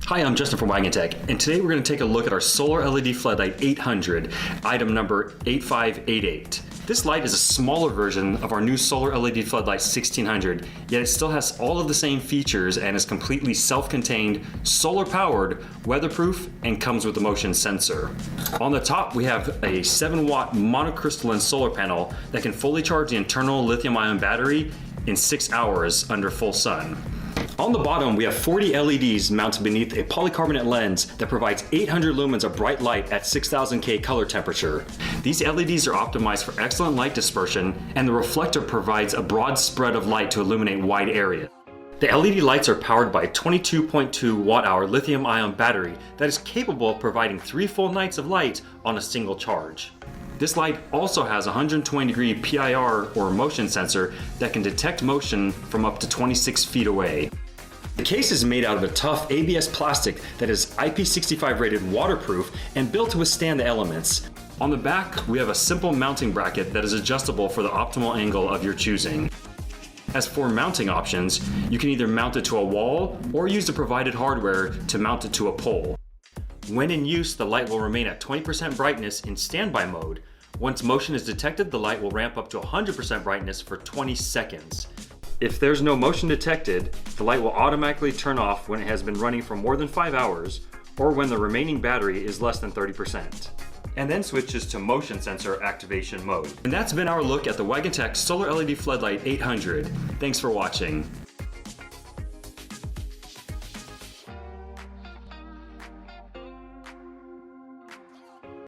Hi, I'm Justin from Wagan Tech, and today we're going to take a look at our solar LED Floodlight 800, item number 8588. This light is a smaller version of our new solar LED Floodlight 1600, yet it still has all of the same features and is completely self-contained, solar-powered, weatherproof, and comes with a motion sensor. On the top, we have a 7-watt monocrystalline solar panel that can fully charge the internal lithium-ion battery in 6 hours under full sun. On the bottom, we have 40 LEDs mounted beneath a polycarbonate lens that provides 800 lumens of bright light at 6000K color temperature. These LEDs are optimized for excellent light dispersion, and the reflector provides a broad spread of light to illuminate wide areas. The LED lights are powered by a 22.2 watt-hour lithium-ion battery that is capable of providing 3 full nights of light on a single charge. This light also has a 120-degree PIR or motion sensor that can detect motion from up to 26 feet away. The case is made out of a tough ABS plastic that is IP65 rated waterproof and built to withstand the elements. On the back, we have a simple mounting bracket that is adjustable for the optimal angle of your choosing. As for mounting options, you can either mount it to a wall or use the provided hardware to mount it to a pole. When in use, the light will remain at 20% brightness in standby mode. Once motion is detected, the light will ramp up to 100% brightness for 20 seconds. If there's no motion detected, the light will automatically turn off when it has been running for more than 5 hours or when the remaining battery is less than 30%. And then switches to motion sensor activation mode. And that's been our look at the Wagan Tech Solar LED Floodlight 800. Thanks for watching.